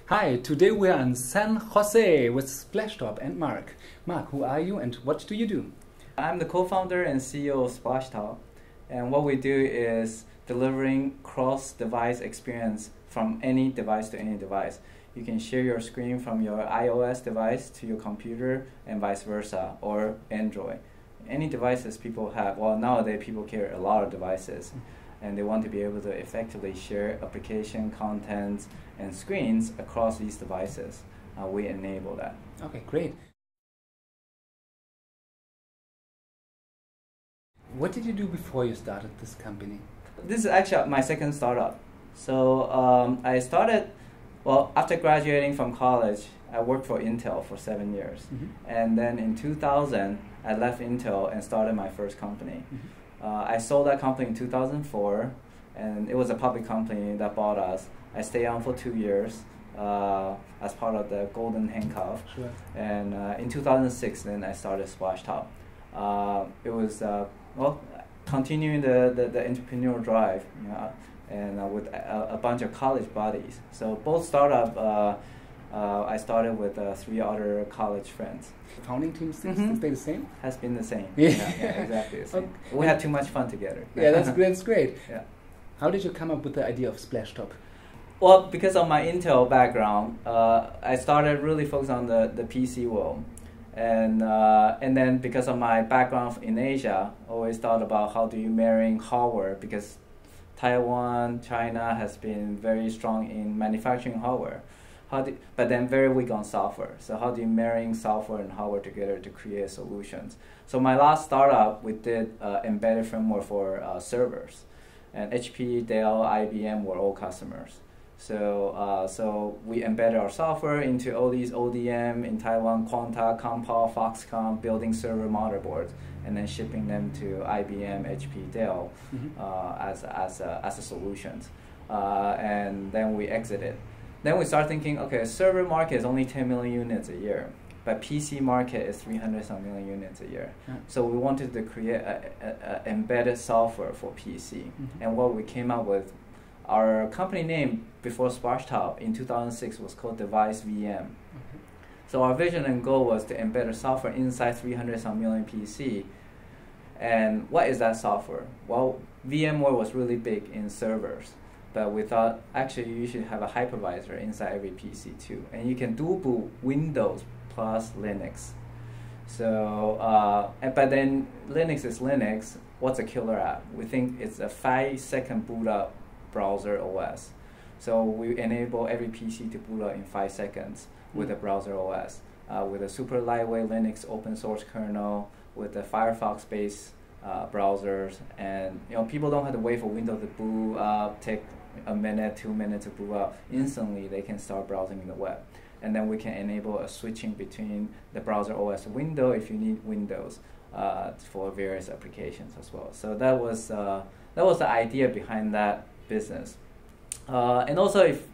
Hi, today we are in San Jose with Splashtop and Mark. Mark, who are you and what do you do? I'm the co-founder and CEO of Splashtop, and what we do is delivering cross-device experience from any device to any device. You can share your screen from your iOS device to your computer and vice versa, or Android. Any devices people have, well, nowadays people carry a lot of devices, and they want to be able to effectively share application contents and screens across these devices. We enable that. Okay, great. What did you do before you started this company? This is actually my second startup. So I started, well, after graduating from college, I worked for Intel for 7 years. And then in 2000, I left Intel and started my first company. I sold that company in 2004, and it was a public company that bought us. I stayed on for 2 years as part of the golden handcuff. Sure. And in 2006, then I started Splashtop. It was, well, continuing the entrepreneurial drive, you know, and with a bunch of college buddies. So both startup, I started with 3 other college friends. The founding team stay the same? Has been the same. Yeah, yeah, exactly the same. Okay. We had too much fun together. Yeah, that's great. Yeah. How did you come up with the idea of Splashtop? Well, because of my Intel background, I started really focused on the PC world. And then because of my background in Asia, I always thought about how do you marry hardware, because Taiwan, China has been very strong in manufacturing hardware. But then very weak on software. So how do you marry software and hardware together to create solutions? So my last startup, we did embedded firmware for servers. And HP, Dell, IBM were all customers. So we embedded our software into all these ODM in Taiwan, Quanta, Compal, Foxconn, building server motherboards, and then shipping them to IBM, HP, Dell as a solutions. And then we exited. Then we start thinking, okay, server market is only 10 million units a year, but PC market is 300-some million units a year. So we wanted to create a embedded software for PC. And what we came up with, our company name before Splashtop in 2006 was called Device VM. So our vision and goal was to embed a software inside 300-some million PC. And what is that software? Well, VMware was really big in servers. But we thought, actually, you should have a hypervisor inside every PC too. And you can dual boot Windows plus Linux. So, but then Linux is Linux. What's a killer app? We think it's a 5-second boot up browser OS. So we enable every PC to boot up in 5 seconds with a browser OS, with a super lightweight Linux open source kernel, with the Firefox-based browsers, and people don't have to wait for Windows to boot up, take a minute, 2 minutes to boot up. Instantly, they can start browsing in the web, and then we can enable a switching between the browser OS window if you need Windows for various applications as well. So that was the idea behind that business. And also, if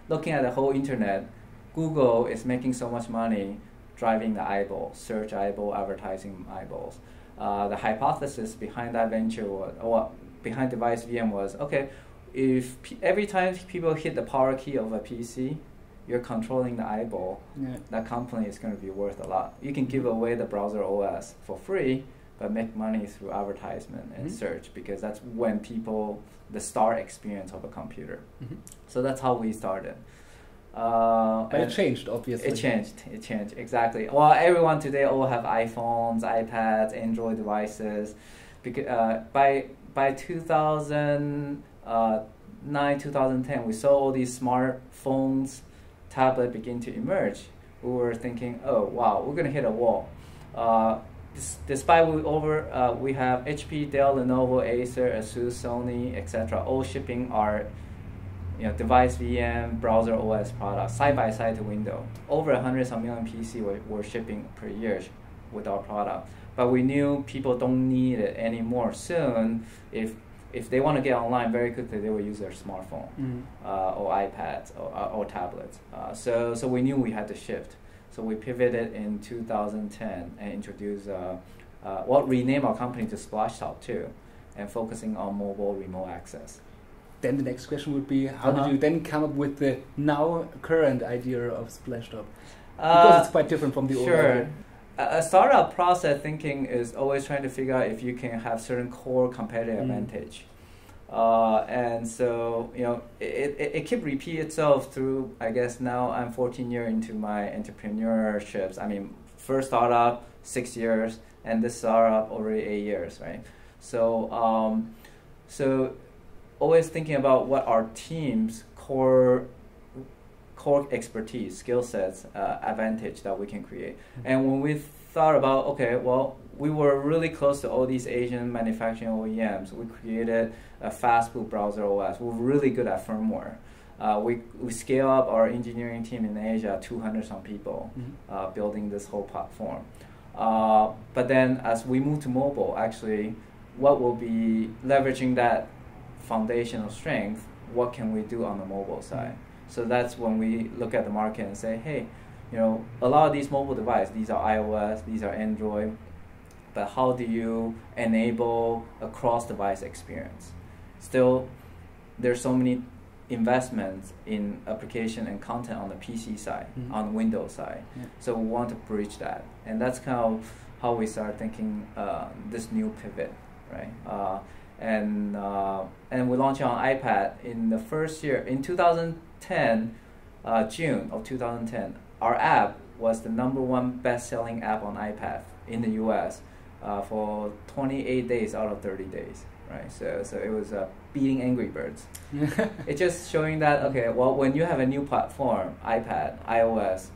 looking at the whole internet, Google is making so much money driving the eyeball, search eyeball, advertising eyeballs. The hypothesis behind that venture was, or behind Device VM was, okay, if every time people hit the power key of a PC, you're controlling the eyeball, that company is going to be worth a lot. You can give away the browser OS for free, but make money through advertisement and search, because that's when the start experience of a computer. So that's how we started. But it changed, obviously. It changed, exactly. Well, everyone today all have iPhones, iPads, Android devices. Because by 2009, 2010, we saw all these smartphones, tablet begin to emerge. We were thinking, oh wow, we're gonna hit a wall. Despite we have HP, Dell, Lenovo, Acer, Asus, Sony, etc., all shipping our Device VM, browser OS products side by side to Windows. Over 100-some million PC were shipping per year with our product. But we knew people don't need it anymore. Soon, if they want to get online very quickly, they will use their smartphone or iPads or tablets. So we knew we had to shift. So we pivoted in 2010 and introduced, renamed our company to Splashtop too, and focusing on mobile remote access. then the next question would be, how did you then come up with the now current idea of Splashtop? Because it's quite different from the old idea. A startup process thinking is always trying to figure out if you can have certain core competitive advantage. And so, you know, it keep repeat itself through, I guess now I'm 14 years into my entrepreneurships. I mean, first startup, 6 years, and this startup already 8 years, right? So, so always thinking about what our team's core expertise, skill sets, advantage that we can create. And when we thought about, okay, well, we were really close to all these Asian manufacturing OEMs. We created a fast boot browser OS. We're really good at firmware. We scale up our engineering team in Asia, 200 some people, building this whole platform. But then as we move to mobile, actually, what will be leveraging that foundational strength, what can we do on the mobile side? So that's when we look at the market and say, hey, you know, a lot of these mobile devices, these are iOS, these are Android, but how do you enable a cross-device experience? Still, there's so many investments in application and content on the PC side, on the Windows side. So we want to bridge that. And that's kind of how we start thinking this new pivot, right? And we launched it on iPad in the first year. In 2010, June of 2010, our app was the #1 best-selling app on iPad in the US for 28 days out of 30 days, right? So it was beating Angry Birds. It's just showing that, okay, well, when you have a new platform, iPad, iOS,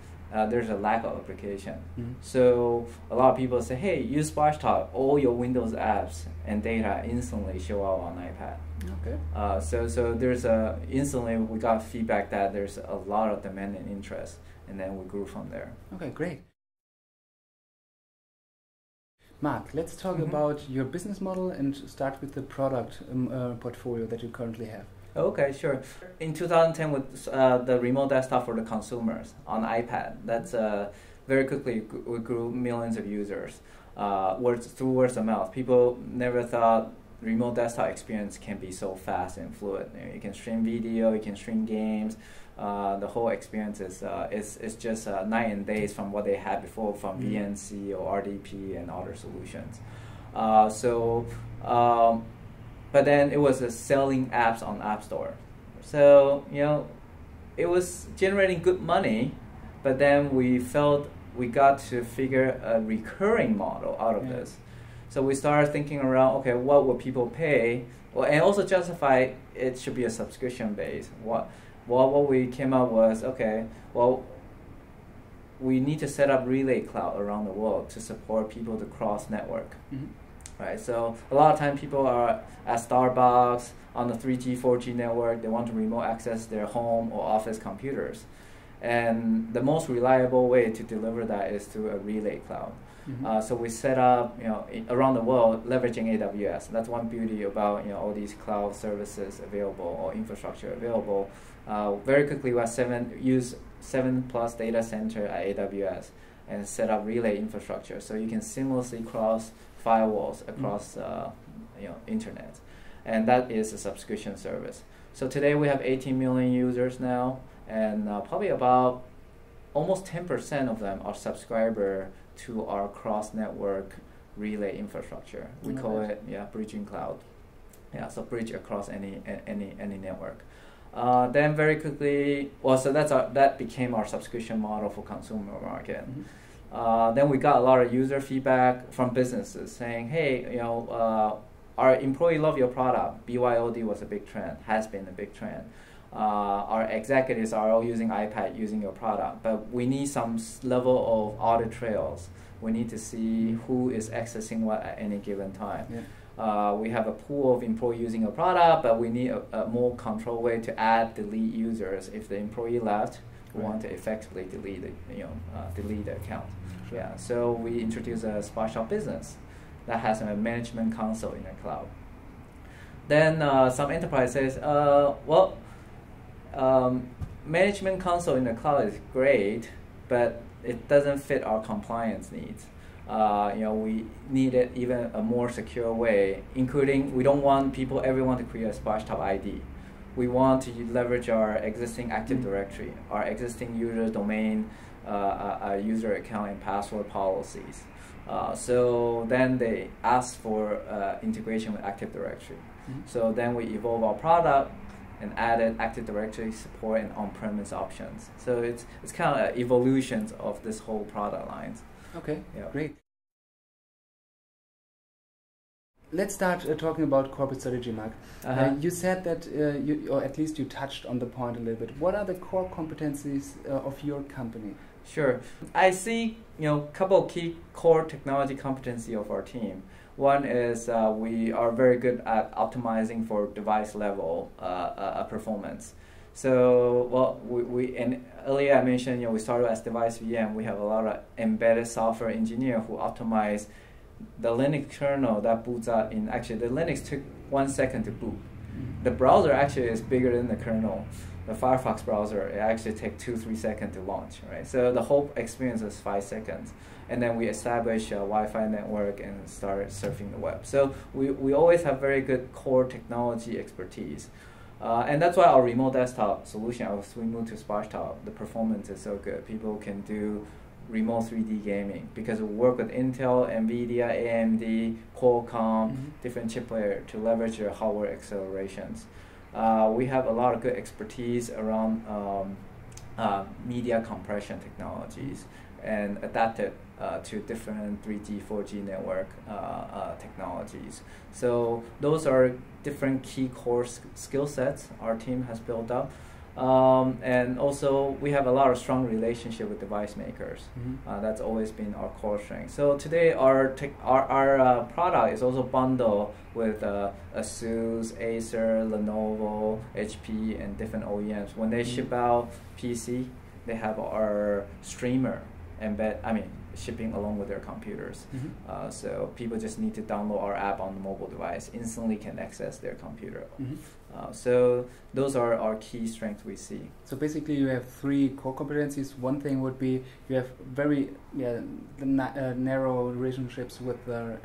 there's a lack of application. So a lot of people say, hey, use Splashtop, all your Windows apps and data instantly show up on iPad. Okay. So there's instantly we got feedback that there's a lot of demand and interest, and then we grew from there. Okay, great. Mark, let's talk about your business model and start with the product portfolio that you currently have. Okay, sure. In 2010, with the remote desktop for the consumers on iPad, that's very quickly we grew millions of users. Through word of mouth, people never thought remote desktop experience can be so fast and fluid. You can stream video, you can stream games. The whole experience is just night and days from what they had before from VNC or RDP and other solutions. But then it was selling apps on App Store. So, you know, it was generating good money, but then we felt we got to figure a recurring model out of this. So we started thinking around, okay, what would people pay? Well, and also justify it should be a subscription base. What we came up was, okay, well, we need to set up relay cloud around the world to support people to cross network. Right, so a lot of time people are at Starbucks on the 3G, 4G network. They want to remote access their home or office computers, and the most reliable way to deliver that is through a relay cloud. So we set up, you know, around the world leveraging AWS. That's one beauty about, you know, all these cloud services available or infrastructure available. Very quickly, we use 7+ data center at AWS and set up relay infrastructure, so you can seamlessly cross firewalls across you know, internet, and that is a subscription service. So today we have 18 million users now, and probably about almost 10% of them are subscriber to our cross-network relay infrastructure. We call it bridging cloud. So bridge across any network. Then very quickly, well, so that became our subscription model for consumer market. Then we got a lot of user feedback from businesses saying, hey, you know, our employee love your product. BYOD was a big trend, has been a big trend. Our executives are all using iPad, using your product, but we need some level of audit trails. We need to see who is accessing what at any given time. We have a pool of employees using a product, but we need a more controlled way to add, delete users. If the employee left, we want to effectively delete the account. So we introduced a Splashtop Business that has a management console in the cloud. Then some enterprise says, well, management console in the cloud is great, but it doesn't fit our compliance needs. You know, we needed even a more secure way, including we don't want everyone to create a Splashtop ID. we want to leverage our existing Active Directory, our existing user domain, user account and password policies. So then they ask for integration with Active Directory. So then we evolve our product and added Active Directory support and on-premise options. So it's kind of evolutions of this whole product lines. Okay, great. Let's start talking about corporate strategy, Mark. You said that, or at least you touched on the point a little bit. What are the core competencies of your company? Sure. I see, a couple of key core technology competency of our team. One is we are very good at optimizing for device level performance. So, and earlier I mentioned, we started as device VM. We have a lot of embedded software engineer who optimize the Linux kernel that boots out in. Actually, the Linux took 1 second to boot. The browser actually is bigger than the kernel. The Firefox browser, it actually takes 2-3 seconds to launch, right? So the whole experience is 5 seconds. And then we establish a Wi-Fi network and start surfing the web. So we always have very good core technology expertise. And that's why our remote desktop solution, as we move to Splashtop, the performance is so good. People can do remote 3D gaming because we work with Intel, NVIDIA, AMD, Qualcomm, different chip player to leverage their hardware accelerations. We have a lot of good expertise around media compression technologies and adapted to different 3G, 4G network technologies. So those are different key core skill sets our team has built up. And also we have a lot of strong relationship with device makers. That's always been our core strength. So today our product is also bundled with ASUS, Acer, Lenovo, HP, and different OEMs. When they ship out PC, they have our streamer shipping along with their computers. So people just need to download our app on the mobile device, instantly can access their computer. So those are our key strengths we see. So basically you have 3 core competencies. One thing would be you have very narrow relationships with the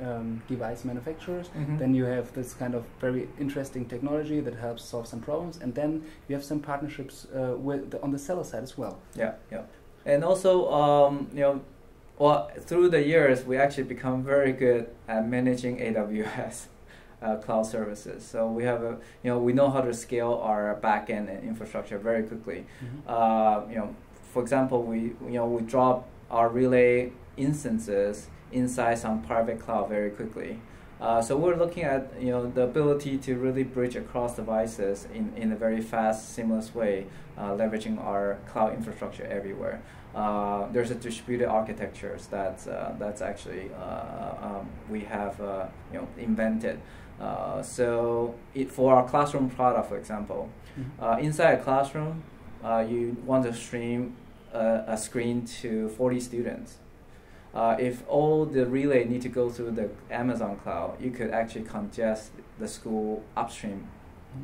device manufacturers. Then you have this kind of very interesting technology that helps solve some problems. And then you have some partnerships on the seller side as well. Yeah. And also, through the years, we actually become very good at managing AWS cloud services. So we have we know how to scale our backend and infrastructure very quickly. For example, we drop our Relay instances inside some private cloud very quickly. So we're looking at the ability to really bridge across devices in a very fast, seamless way, leveraging our cloud infrastructure everywhere. There's a distributed architectures that's actually we have invented. So for our classroom product, for example, inside a classroom, you want to stream a screen to 40 students. If all the relay need to go through the Amazon cloud, you could actually congest the school upstream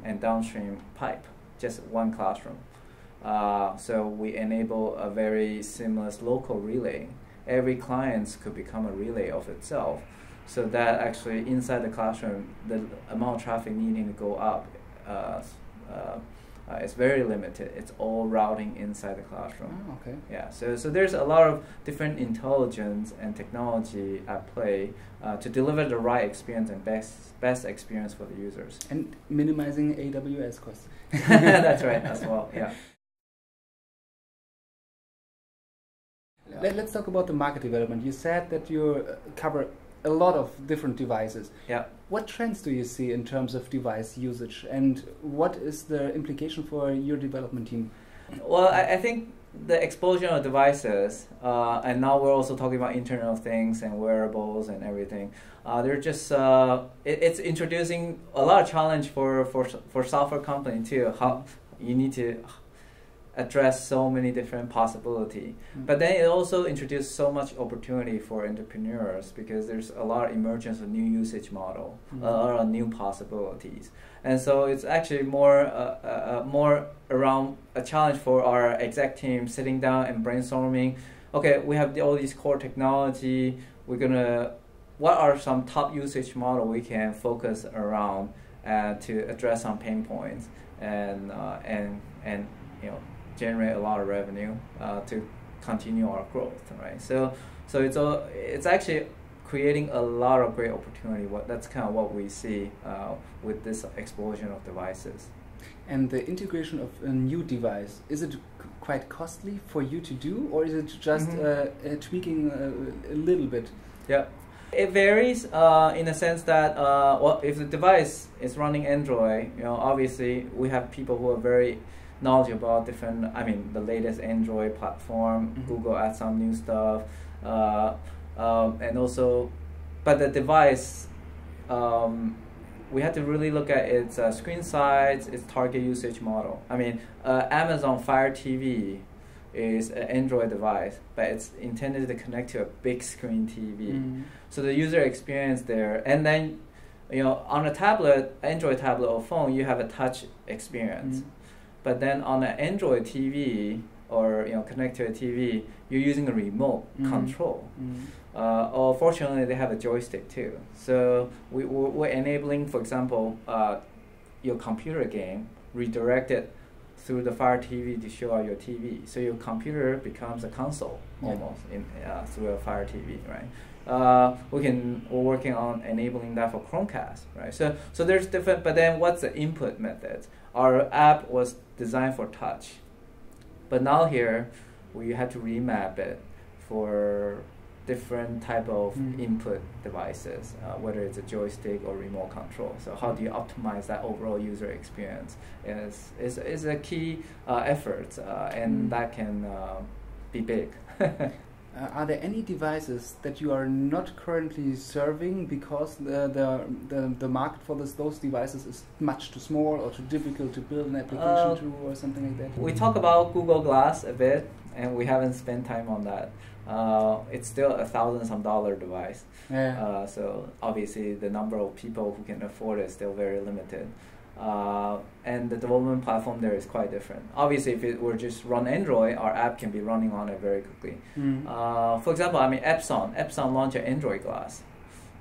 and downstream pipe, just one classroom. So we enable a very seamless local relay. Every client could become a relay of itself, so that actually inside the classroom, the amount of traffic needing to go up is very limited. It's all routing inside the classroom. Oh, okay. Yeah. So there's a lot of different intelligence and technology at play to deliver the right experience and best experience for the users. And minimizing AWS costs. That's right as well. Yeah. Let's talk about the market development. You said that you cover a lot of different devices. Yeah. What trends do you see in terms of device usage, and what is the implication for your development team? Well, I think the explosion of devices, and now we're also talking about Internet of Things and wearables and everything. They're just it's introducing a lot of challenge for software company too. How you need to address so many different possibilities. But then it also introduced so much opportunity for entrepreneurs because there's a lot of emergence of new usage model, a lot of new possibilities. And so it's actually more around a challenge for our exec team sitting down and brainstorming. Okay, we have all these core technology. What are some top usage model we can focus around to address some pain points and generate a lot of revenue to continue our growth, right? So it's actually creating a lot of great opportunity. That's kind of what we see with this explosion of devices. And the integration of a new device, is it quite costly for you to do, or is it just tweaking a little bit? Yeah, it varies in the sense that well, if the device is running Android, obviously we have people who are very knowledgeable about different, the latest Android platform. Google adds some new stuff, and also, but the device, we have to really look at its screen size, its target usage model. Amazon Fire TV is an Android device, but it's intended to connect to a big screen TV. So the user experience there, and then on a tablet, Android tablet or phone, you have a touch experience. But then on an Android TV or connect to a TV, you're using a remote control. Or fortunately, they have a joystick too. So we're enabling, for example, your computer game redirected through the Fire TV to show out your TV. So your computer becomes a console almost through a Fire TV, right? We're working on enabling that for Chromecast, right? So there's different. But then what's the input method? Our app was designed for touch, but now here we have to remap it for different type of input devices, whether it's a joystick or remote control. So how do you optimize that overall user experience is a key effort, and that can be big. Are there any devices that you are not currently serving because the market for those devices is much too small or too difficult to build an application to, or something like that? We talk about Google Glass a bit, and we haven't spent time on that. It's still $1,000-some device. So obviously the number of people who can afford it is still very limited. And the development platform there is quite different. Obviously, if it were just run Android, our app can be running on it very quickly. For example, Epson launched an Android Glass.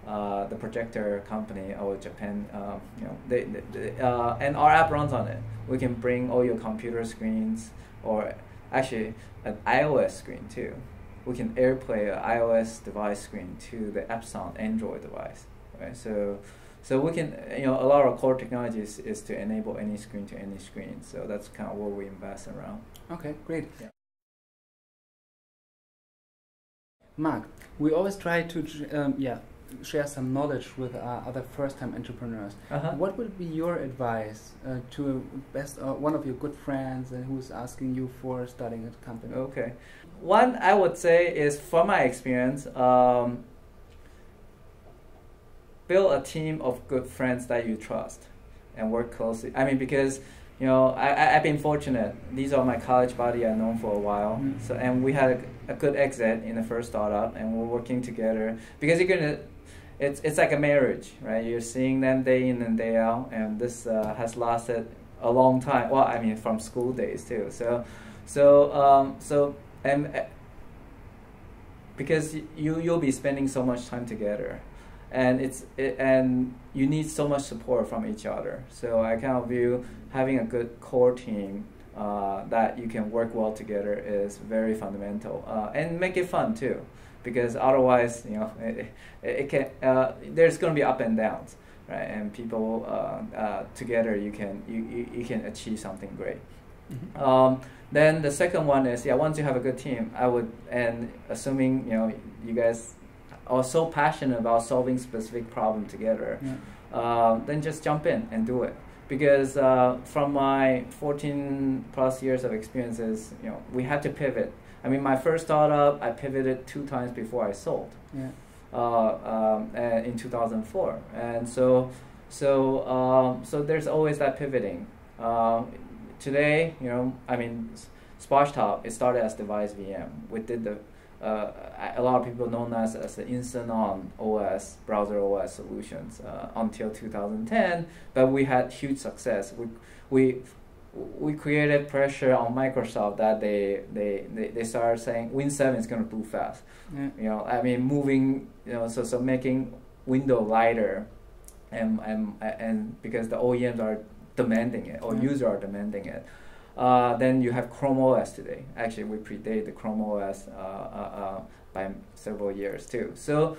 The projector company out of Japan, and our app runs on it. We can bring all your computer screens, or actually an iOS screen too. We can AirPlay an iOS device screen to the Epson Android device, right? So we can, a lot of core technologies is to enable any screen to any screen. So that's kind of what we invest around. Okay, great. Yeah. Mark, we always try to share some knowledge with other first-time entrepreneurs. What would be your advice to one of your good friends who's asking you for starting a company? Okay. One I would say is, from my experience, build a team of good friends that you trust and work closely. Because I've been fortunate. These are my college buddies I've known for a while. So, and we had a good exit in the first startup, and we're working together because it's like a marriage, right? You're seeing them day in and day out, and this has lasted a long time. Well, from school days too. Because you'll be spending so much time together, and and you need so much support from each other. So I kind of view having a good core team that you can work well together is very fundamental, and make it fun too, because otherwise, it can there's going to be up and downs, right? And people together, you can achieve something great. Then the second one is, once you have a good team, and assuming you guys are so passionate about solving specific problem together, then just jump in and do it. Because from my 14 plus years of experiences, we had to pivot. My first startup, I pivoted 2 times before I sold. In 2004, and so there's always that pivoting. Today, Splashtop, it started as device VM. We did a lot of people known as the Instant On OS, browser OS solutions until 2010, but we had huge success. We created pressure on Microsoft that they started saying Win 7 is going to boot fast. Moving, so making window lighter and because the OEMs are demanding it, or users are demanding it. Then you have Chrome OS today. Actually, we predate the Chrome OS by several years too. So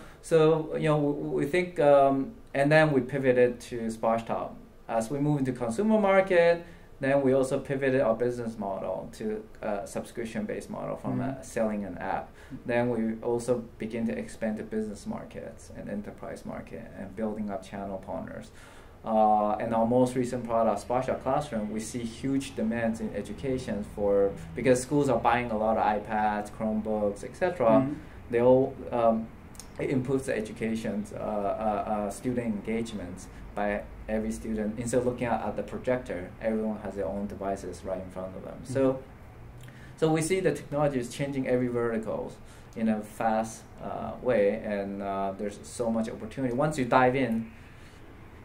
we think, and then we pivoted to Splashtop. As we move into consumer market, then we also pivoted our business model to a subscription-based model from selling an app. Then we also begin to expand to business markets and enterprise market and building up channel partners. And our most recent product, Splashtop Classroom, we see huge demands in education because schools are buying a lot of iPads, Chromebooks, etc. They all it improves the education, student engagement by every student. Instead of looking at the projector, everyone has their own devices right in front of them. So we see the technology is changing every vertical in a fast way, and there's so much opportunity. Once you dive in,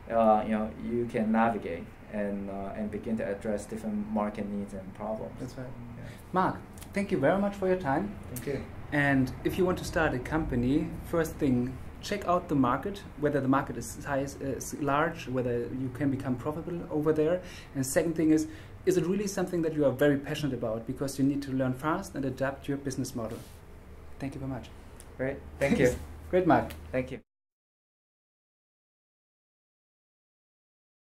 you can navigate and begin to address different market needs and problems. That's right. Yeah. Mark, thank you very much for your time. Thank you. And if you want to start a company, first thing, check out the market, whether the market is large, whether you can become profitable over there. And second thing is it really something that you are very passionate about, because you need to learn fast and adapt your business model. Thank you very much. Great. Thank you. Great, Mark. Thank you.